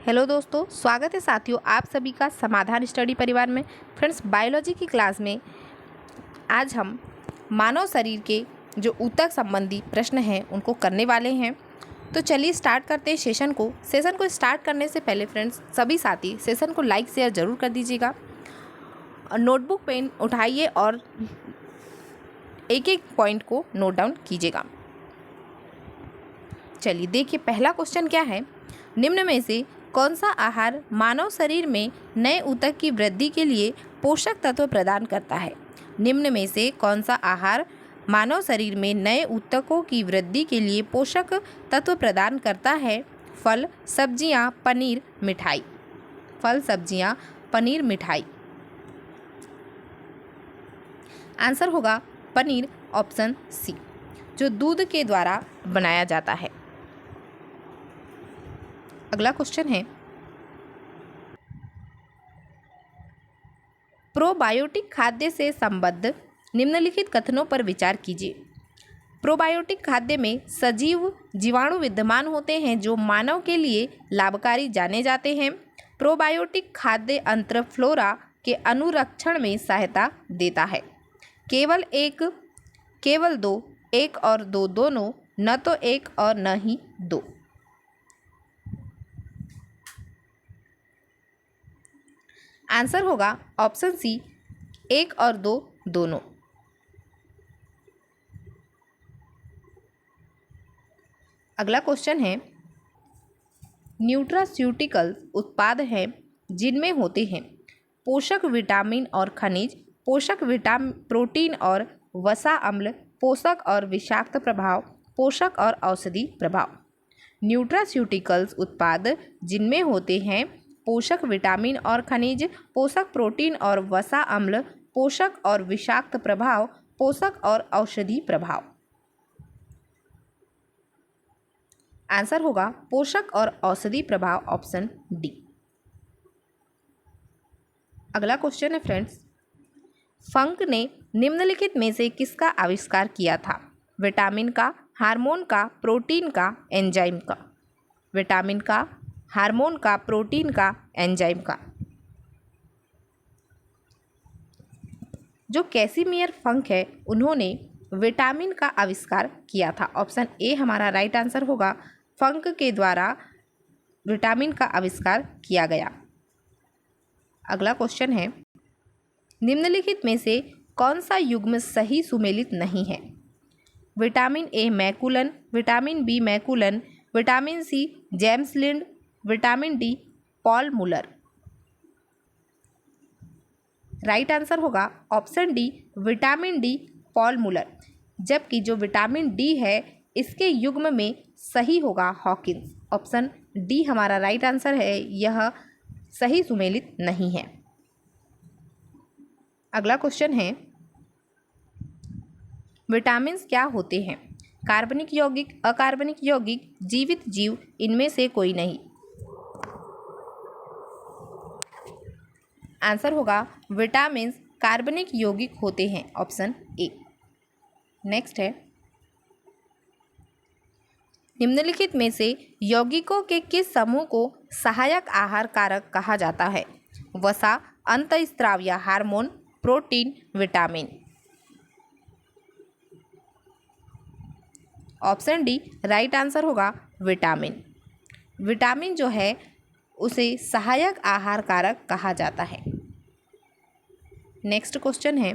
Hello दोस्तों, स्वागत है साथियों आप सभी का समाधान स्टडी परिवार में। फ्रेंड्स, बायोलॉजी की क्लास में आज हम मानव शरीर के जो ऊतक संबंधी प्रश्न हैं उनको करने वाले हैं। तो चलिए स्टार्ट करते हैं सेशन को। स्टार्ट करने से पहले फ्रेंड्स सभी साथी सेशन को लाइक शेयर ज़रूर कर दीजिएगा। नोटबुक पेन उठाइए और एक एक पॉइंट को नोट डाउन कीजिएगा। चलिए देखिए, पहला क्वेश्चन क्या है। निम्न में से कौन सा आहार मानव शरीर में नए ऊतक की वृद्धि के लिए पोषक तत्व प्रदान करता है। निम्न में से कौन सा आहार मानव शरीर में नए ऊतकों की वृद्धि के लिए पोषक तत्व प्रदान करता है। फल, सब्जियां, पनीर, मिठाई। फल, सब्जियां, पनीर, मिठाई। आंसर होगा पनीर, ऑप्शन सी, जो दूध के द्वारा बनाया जाता है। अगला क्वेश्चन है, प्रोबायोटिक खाद्य से संबद्ध निम्नलिखित कथनों पर विचार कीजिए। प्रोबायोटिक खाद्य में सजीव जीवाणु विद्यमान होते हैं जो मानव के लिए लाभकारी जाने जाते हैं। प्रोबायोटिक खाद्य अंतर फ्लोरा के अनुरक्षण में सहायता देता है। केवल एक, केवल दो, एक और दो दोनों, न तो एक और न ही दो। आंसर होगा ऑप्शन सी, एक और दो दोनों। अगला क्वेश्चन है, न्यूट्रास्यूटिकल्स उत्पाद हैं जिनमें होते हैं पोषक विटामिन और खनिज, पोषक प्रोटीन और वसा अम्ल, पोषक और विषाक्त प्रभाव, पोषक और औषधि प्रभाव। न्यूट्रास्यूटिकल्स उत्पाद जिनमें होते हैं पोषक विटामिन और खनिज, पोषक प्रोटीन और वसा अम्ल, पोषक और विषाक्त प्रभाव, पोषक और औषधि प्रभाव। आंसर होगा पोषक और औषधि प्रभाव, ऑप्शन डी। अगला क्वेश्चन है फ्रेंड्स, फंक ने निम्नलिखित में से किसका आविष्कार किया था। विटामिन का, हार्मोन का, प्रोटीन का, एंजाइम का। विटामिन का, हार्मोन का, प्रोटीन का, एंजाइम का। जो कैसिमियर फंक है उन्होंने विटामिन का आविष्कार किया था। ऑप्शन ए हमारा राइट आंसर होगा। फंक के द्वारा विटामिन का आविष्कार किया गया। अगला क्वेश्चन है, निम्नलिखित में से कौन सा युग्म सही सुमेलित नहीं है। Vitamin A McCollum, vitamin B McCollum, vitamin C James Lind, vitamin D Paul Muller. Right answer होगा option D, vitamin D Paul Muller. जबकि जो विटामिन डी है इसके युग्म में सही होगा हॉकिंस। ऑप्शन डी हमारा राइट आंसर है, यह सही सुमेलित नहीं है। अगला क्वेश्चन है, विटामिन्स क्या होते हैं। कार्बनिक यौगिक, अकार्बनिक यौगिक, जीवित जीव, इनमें से कोई नहीं। आंसर होगा विटामिन्स कार्बनिक यौगिक होते हैं, ऑप्शन ए। नेक्स्ट है, निम्नलिखित में से यौगिकों के किस समूह को सहायक आहार कारक कहा जाता है। वसा, अंतःस्रावी hormone, protein, vitamin. Option D right answer होगा विटामिन। विटामिन जो है उसे सहायक आहार कारक कहा जाता है। नेक्स्ट क्वेश्चन है,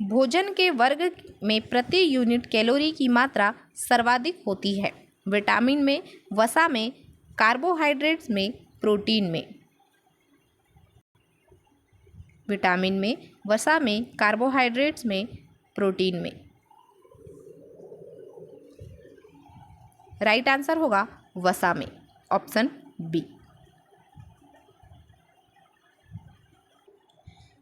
भोजन के वर्ग में प्रति यूनिट कैलोरी की मात्रा सर्वाधिक होती है। विटामिन में, वसा में, कार्बोहाइड्रेट्स में, प्रोटीन में। विटामिन में, वसा में, कार्बोहाइड्रेट्स में, प्रोटीन में। राइट आंसर होगा वसा में, ऑप्शन बी।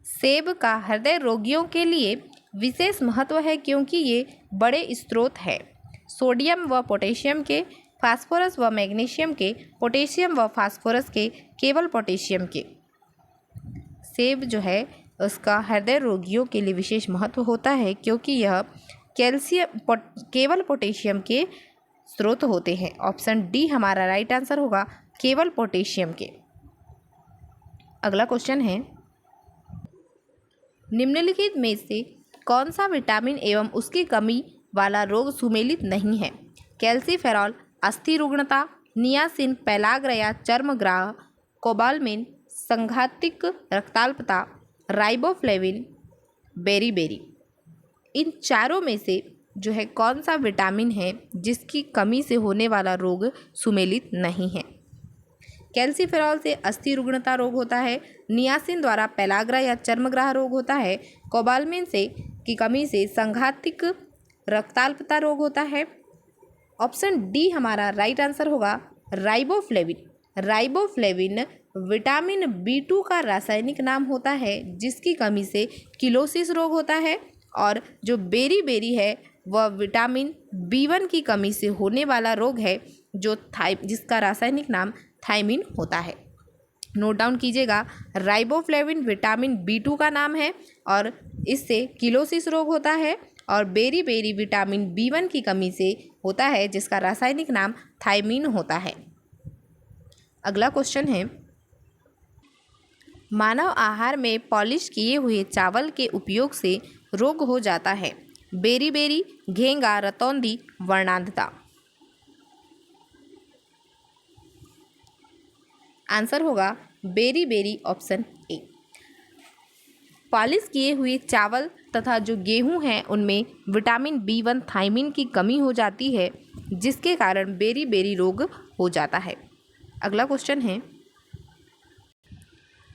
सेब का हृदय रोगियों के लिए विशेष महत्व है क्योंकि ये बड़े स्रोत हैं सोडियम व पोटेशियम के, फास्फोरस व मैग्नीशियम के, पोटेशियम व फास्फोरस के, केवल पोटेशियम के। सेब जो है उसका हृदय रोगियों के लिए विशेष महत्व होता है क्योंकि यह केवल पोटेशियम के स्रोत होते हैं। ऑप्शन डी हमारा राइट आंसर होगा, केवल पोटेशियम के। अगला क्वेश्चन है, निम्नलिखित में से कौन सा विटामिन एवं उसकी कमी वाला रोग सुमेलित नहीं है? कैल्सीफेरॉल अस्थि रुग्णता, नियासिन पेलाग्रया चर्मग्राह, कोबालमिन संघातिक रक्ताल्पता, राइबोफ्लेविन बेरीबेरी। इन चारों में से जो है कौन सा विटामिन है जिसकी कमी से होने वाला रोग सुमेलित नहीं है? कैल्सीफेरॉल से अस्थि रुग्णता रोग होता है, नियासिन द्वारा पेलाग्रा या चर्मग्राह रोग होता है, कोबालमिन से की कमी से संघातिक रक्ताल्पता रोग होता है। ऑप्शन डी हमारा राइट आंसर होगा राइबोफ्लेविन। राइबोफ्लेविन विटामिन B2 का रासायनिक नाम होता है जिसकी कमी से किलोसिस रोग होता है, और जो बेरीबेरी है वह विटामिन B1 की कमी से होने वाला रोग है जो जिसका रासायनिक नाम थायमिन होता है। नोट डाउन कीजिएगा, राइबोफ्लेविन विटामिन B2 का नाम है और इससे किलोसिस रोग होता है, और बेरीबेरी विटामिन B1 की कमी से होता है जिसका रासायनिक नाम थायमिन होता है। अगला क्वेश्चन है, मानव आहार में पॉलिश किए हुए चावल के उपयोग से रोग हो जाता है। बेरीबेरी, घेंगा, रतौंधी, वर्णांधता। आंसर होगा बेरीबेरी, ऑप्शन ए। पॉलिश किए हुए चावल तथा जो गेहूं हैं उनमें विटामिन B1 थायमिन की कमी हो जाती है जिसके कारण बेरीबेरी रोग हो जाता है। अगला क्वेश्चन है,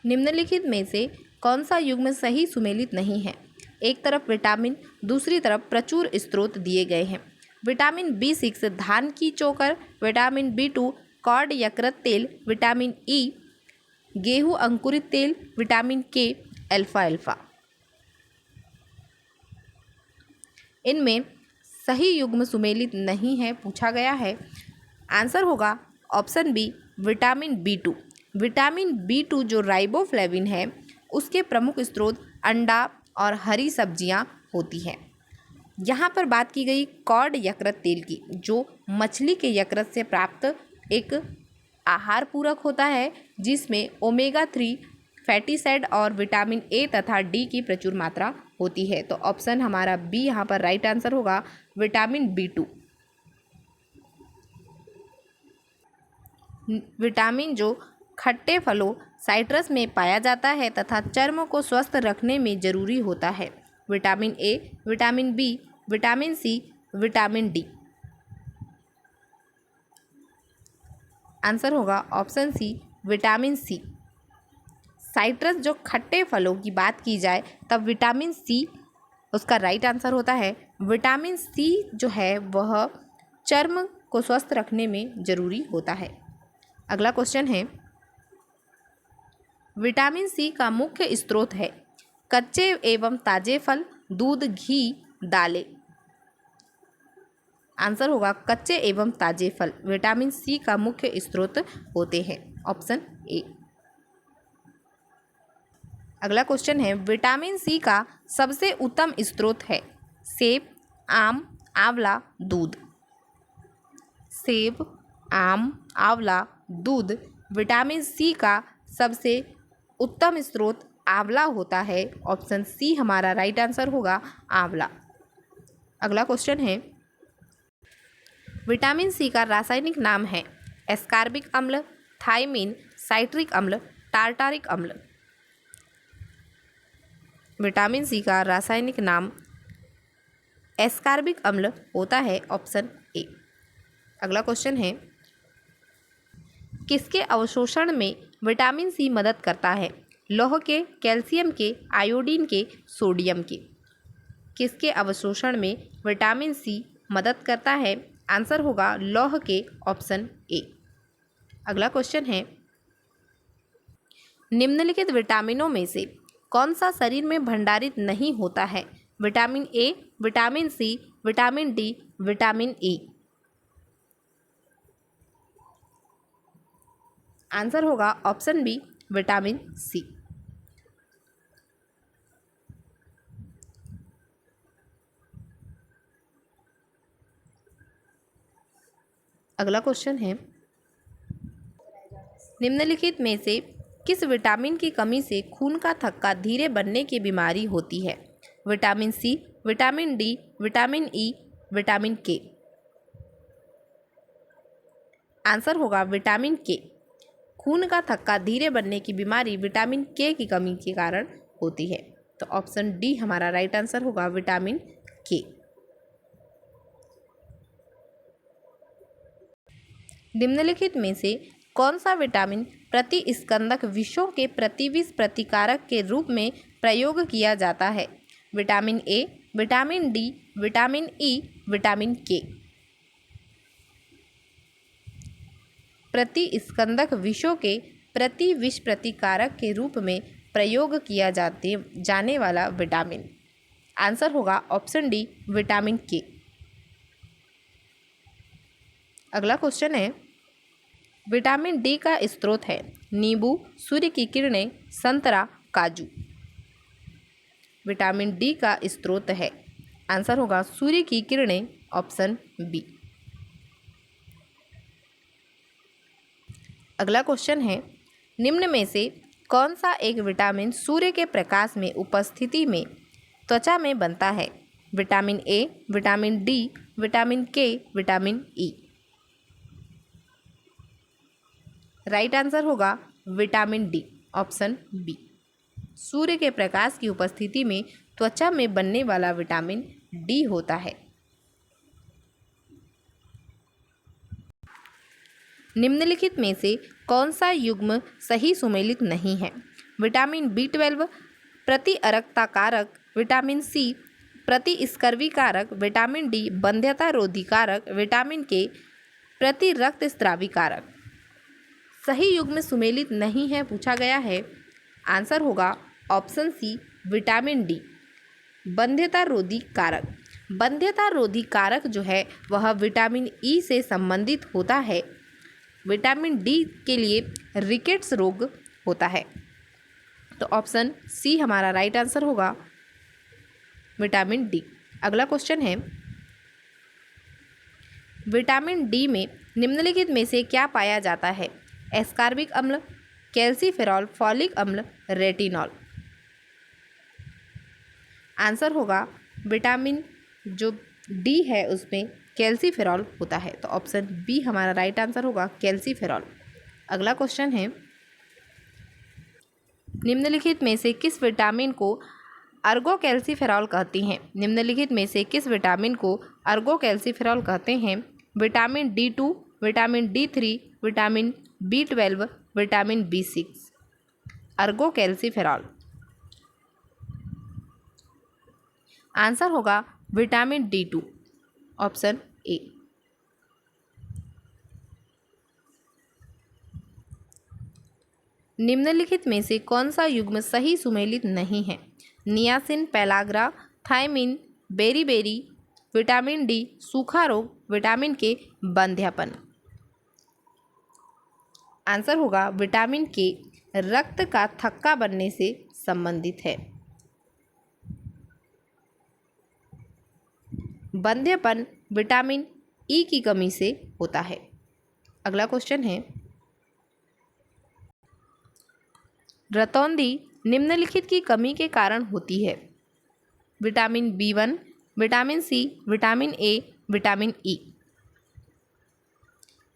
निम्नलिखित में से कौन सा युग्म सही सुमेलित नहीं है? एक तरफ विटामिन, दूसरी तरफ प्रचुर स्रोत दिए गए हैं। विटामिन B6 धान की चोकर, विटामिन B2 कॉड यकृत तेल, विटामिन E गेहूं अंकुरित तेल, विटामिन K अल्फा अल्फा। इनमें सही युग्म सुमेलित नहीं है पूछा गया है। आंसर होगा option B vitamin B2। Vitamin B2 जो राइबोफ्लेविन है उसके प्रमुख स्रोत अंडा और हरी सब्जियां होती हैं। यहाँ पर बात की गई कॉड यकृत तेल की, जो मछली के यकृत से प्राप्त एक आहार पूरक होता है जिसमें ओमेगा 3 फैटी एसिड और विटामिन ए तथा डी की प्रचुर मात्रा होती है। तो ऑप्शन हमारा बी यहाँ पर राइट आंसर होगा विटामिन B2। विटामिन जो खट्टे फलों साइट्रस में पाया जाता है तथा चर्म को स्वस्थ रखने में जरूरी होता है। Vitamin A, vitamin B, vitamin C, vitamin D. Answer होगा option C vitamin C. Citrus जो खट्टे फलों की बात की जाए तब विटामिन सी उसका राइट आंसर होता है। विटामिन सी जो है वह चर्म को स्वस्थ रखने में जरूरी होता है। अगला क्वेश्चन है, विटामिन सी का मुख्य स्रोत है कच्चे एवं ताजे फल, दूध, घी, दालें। आंसर होगा कच्चे एवं ताजे फल विटामिन सी का मुख्य स्रोत होते हैं। Option A. अगला क्वेश्चन है, विटामिन सी का सबसे उत्तम स्रोत है सेब, आम, आंवला, दूध। सेब, आम, आंवला, दूध। विटामिन सी का सबसे उत्तम स्रोत आंवला होता है। ऑप्शन सी हमारा राइट आंसर होगा आंवला। अगला क्वेश्चन है, विटामिन सी का रासायनिक नाम है एस्कॉर्बिक अम्ल, थायमिन, साइट्रिक अम्ल, टार्टारिक अम्ल। विटामिन सी का रासायनिक नाम एस्कॉर्बिक अम्ल होता है। Option A. अगला क्वेश्चन है, किसके अवशोषण में विटामिन सी मदद करता है? लौह के, कैल्शियम के, आयोडीन के, सोडियम के। किसके अवशोषण में विटामिन सी मदद करता है? आंसर होगा लौह के, ऑप्शन ए। अगला क्वेश्चन है, निम्नलिखित विटामिनों में से कौन सा शरीर में भंडारित नहीं होता है? Vitamin A, vitamin C, vitamin D, vitamin E. Answer होगा ऑप्शन बी विटामिन सी। अगला क्वेश्चन है, निम्नलिखित में से किस विटामिन की कमी से खून का थक्का धीरे बनने की बीमारी होती है? Vitamin C, vitamin D, vitamin E, vitamin K. Answer होगा विटामिन के। खून का थक्का धीरे बनने की बीमारी विटामिन के की कमी के कारण होती है। तो ऑप्शन डी हमारा राइट आंसर होगा, विटामिन के। निम्नलिखित में से कौन सा विटामिन प्रतिस्कंदक विषों के प्रतिविष प्रतिकारक के रूप में प्रयोग किया जाता है? Vitamin A, vitamin D, vitamin E, vitamin के। प्रतिस्कंदक विषों के प्रतिविष प्रतिकारक के रूप में प्रयोग किया जाने वाला विटामिन। आंसर होगा ऑप्शन डी, विटामिन के। अगला क्वेश्चन है, विटामिन डी का स्रोत है नींबू, सूर्य की किरणें, संतरा, काजू। विटामिन डी का स्रोत है, आंसर होगा सूर्य की किरणें, ऑप्शन बी। अगला क्वेश्चन है, निम्न में से कौन सा एक विटामिन सूर्य के प्रकाश में उपस्थिति में त्वचा में बनता है? Vitamin A, vitamin D, vitamin के, विटामिन ई। राइट आंसर होगा विटामिन डी, ऑप्शन बी। सूर्य के प्रकाश की उपस्थिति में त्वचा में बनने वाला विटामिन डी होता है। निम्नलिखित में से कौन सा युग्म सही सुमेलित नहीं है? विटामिन बी12 प्रतिअरकता कारक, विटामिन सी प्रतिस्कर्वी कारक, विटामिन डी बंध्यता रोधी कारक, विटामिन के प्रति रक्तस्रावी कारक। सही युग्म सुमेलित नहीं है पूछा गया है। आंसर होगा ऑप्शन सी, विटामिन डी बंध्यता रोधी कारक। बंध्यता रोधी कारक जो है वह विटामिन ई से संबंधित होता है। विटामिन डी के लिए रिकेट्स रोग होता है। तो ऑप्शन सी हमारा राइट आंसर होगा, विटामिन डी। अगला क्वेश्चन है, विटामिन डी में निम्नलिखित में से क्या पाया जाता है? एस्कॉर्बिक अम्ल, कैल्सीफेरॉल, फॉलिक अम्ल, रेटिनॉल। आंसर होगा विटामिन जो डी है उसमें कैल्सीफेरॉल होता है। तो ऑप्शन बी हमारा राइट आंसर होगा, कैल्सीफेरॉल। अगला क्वेश्चन है, निम्नलिखित में से किस विटामिन को अर्गोकैल्सीफेरॉल कहते हैं? निम्नलिखित में से किस विटामिन को अर्गोकैल्सीफेरॉल कहते हैं? Vitamin D2, vitamin D3, vitamin B12, vitamin B6। Ergocalciferol. Answer होगा विटामिन D2, ऑप्शन ए। निम्नलिखित में से कौन सा युग्म सही सुमेलित नहीं है? Niacin, pellagra, thiamine, beriberi, vitamin D सूखा रोग, विटामिन के बंध्यापन। आंसर होगा विटामिन के रक्त का थक्का बनने से संबंधित है। बंध्यपन विटामिन ई की कमी से होता है। अगला क्वेश्चन है, रतौंधी निम्नलिखित की कमी के कारण होती है? Vitamin B1, vitamin C, vitamin A, vitamin E.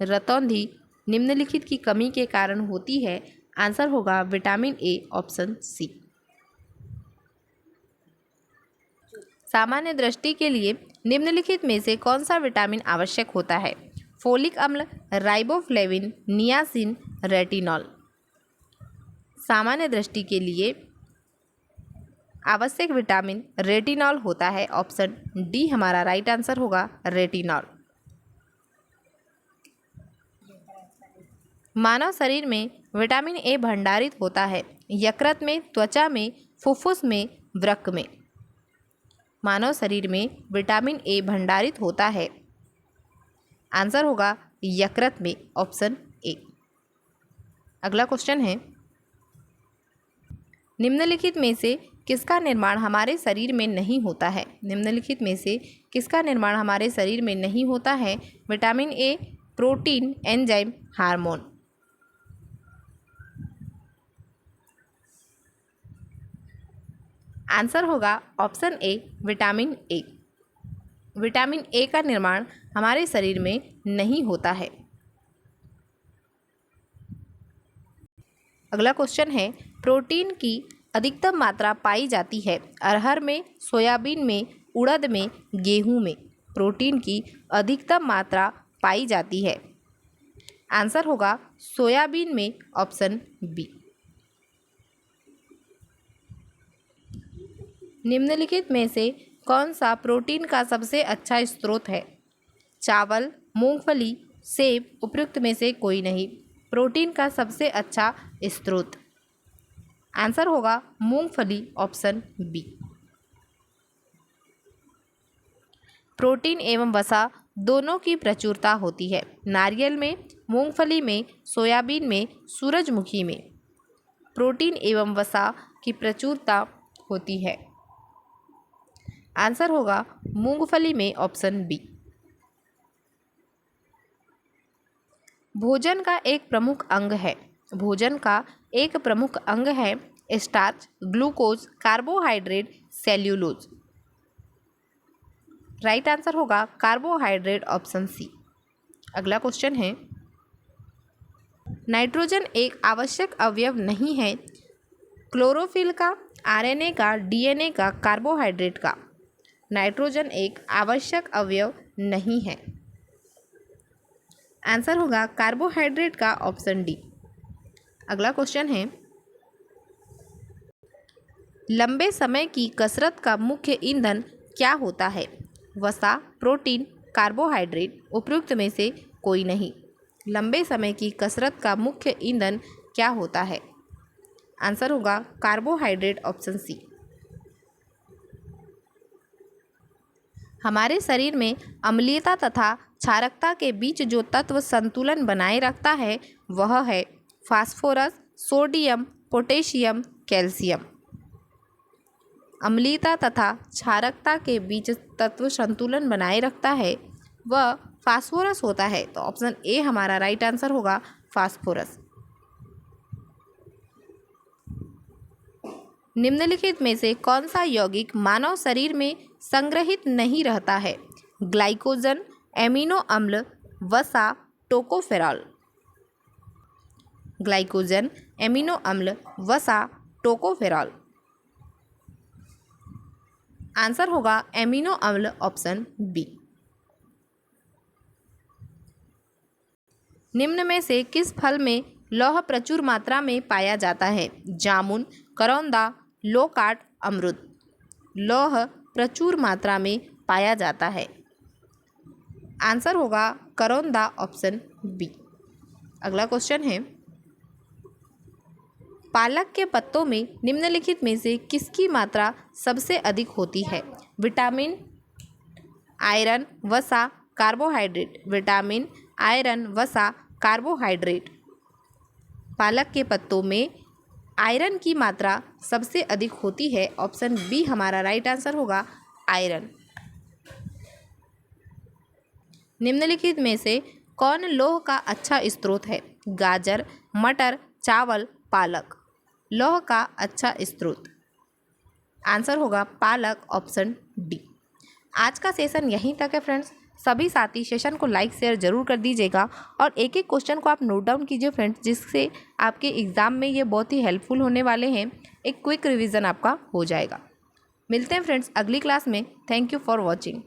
रतौंधी निम्नलिखित की कमी के कारण होती है। आंसर होगा विटामिन ए, ऑप्शन सी। सामान्य दृष्टि के लिए निम्नलिखित में से कौन सा विटामिन आवश्यक होता है? फोलिक अम्ल, राइबोफ्लेविन, नियासिन, रेटिनॉल। सामान्य दृष्टि के लिए आवश्यक विटामिन रेटिनॉल होता है। ऑप्शन डी हमारा राइट आंसर होगा, रेटिनॉल। मानव शरीर में विटामिन ए भंडारित होता है यकृत में, त्वचा में, फुफ्फुस में, वृक्क में। मानव शरीर में विटामिन ए भंडारित होता है। आंसर होगा यकृत में, ऑप्शन ए। अगला क्वेश्चन है, निम्नलिखित में से किसका निर्माण हमारे शरीर में नहीं होता है? निम्नलिखित में से किसका निर्माण हमारे शरीर में नहीं होता है? Vitamin A, protein, enzyme, hormone. Answer होगा option A vitamin A. Vitamin A का निर्माण हमारे शरीर में नहीं होता है। अगला क्वेश्चन है, प्रोटीन की अधिकतम मात्रा पाई जाती है अरहर में, सोयाबीन में, उड़द में, गेहूं में। प्रोटीन की अधिकतम मात्रा पाई जाती है। आंसर होगा सोयाबीन में, ऑप्शन बी। निम्नलिखित में से कौन सा प्रोटीन का सबसे अच्छा स्रोत है? चावल, मूंगफली, सेब, उपयुक्त में से कोई नहीं। प्रोटीन का सबसे अच्छा स्रोत आंसर होगा मूंगफली, ऑप्शन बी। प्रोटीन एवं वसा दोनों की प्रचुरता होती है। नारियल में, मूंगफली में, सोयाबीन में, सूरजमुखी में। प्रोटीन एवं वसा की प्रचुरता होती है। आंसर होगा मूंगफली में, ऑप्शन बी। भोजन का एक प्रमुख अंग है। भोजन का एक प्रमुख अंग है starch, glucose, carbohydrate, cellulose. Right answer होगा कार्बोहाइड्रेट, ऑप्शन सी। अगला क्वेश्चन है, नाइट्रोजन एक आवश्यक अवयव नहीं है। क्लोरोफिल का, आरएनए का, डीएनए का, कार्बोहाइड्रेट का। नाइट्रोजन एक आवश्यक अवयव नहीं है। आंसर होगा कार्बोहाइड्रेट का, ऑप्शन डी। अगला क्वेश्चन है, लंबे समय की कसरत का मुख्य ईंधन क्या होता है? वसा, प्रोटीन, कार्बोहाइड्रेट। उपयुक्त में से कोई नहीं। लंबे समय की कसरत का मुख्य ईंधन क्या होता है? आंसर होगा कार्बोहाइड्रेट, ऑप्शन सी। हमारे शरीर में अम्लीयता तथा क्षारकता के बीच जो तत्व संतुलन बनाए रखता है वह है फास्फोरस, सोडियम, पोटेशियम, कैल्शियम। अम्लीयता तथा क्षारकता के बीच तत्व संतुलन बनाए रखता है वह फास्फोरस होता है। तो ऑप्शन ए हमारा राइट आंसर होगा फास्फोरस। निम्नलिखित में से कौन सा यौगिक मानव शरीर में संग्रहित नहीं रहता है? ग्लाइकोजन, एमिनो अम्ल, वसा, टोकोफेरॉल। ग्लाइकोजन, एमिनो अम्ल, वसा, टोकोफेरॉल। आंसर होगा एमिनो अम्ल, ऑप्शन बी। निम्न में से किस फल में लौह प्रचुर मात्रा में पाया जाता है? जामुन, करौंदा, लोकाट, अमरूद। लौह प्रचुर मात्रा में पाया जाता है। आंसर होगा करौंदा, ऑप्शन बी। अगला क्वेश्चन है, पालक के पत्तों में निम्नलिखित में से किसकी मात्रा सबसे अधिक होती है? विटामिन, आयरन, वसा, कार्बोहाइड्रेट। विटामिन, आयरन, वसा, कार्बोहाइड्रेट। पालक के पत्तों में आयरन की मात्रा सबसे अधिक होती है। ऑप्शन बी हमारा राइट आंसर होगा आयरन। निम्नलिखित में से कौन लौह का अच्छा स्रोत है? गाजर, मटर, चावल, पालक। लौह का अच्छा स्रोत आंसर होगा पालक, ऑप्शन डी। आज का सेशन यहीं तक है फ्रेंड्स। सभी साथी सेशन को लाइक शेयर जरूर कर दीजिएगा और एक एक क्वेश्चन को आप नोट डाउन कीजिए फ्रेंड्स, जिससे आपके एग्ज़ाम में ये बहुत ही हेल्पफुल होने वाले हैं। एक क्विक रिवीजन आपका हो जाएगा। मिलते हैं फ्रेंड्स अगली क्लास में। Thank you for watching.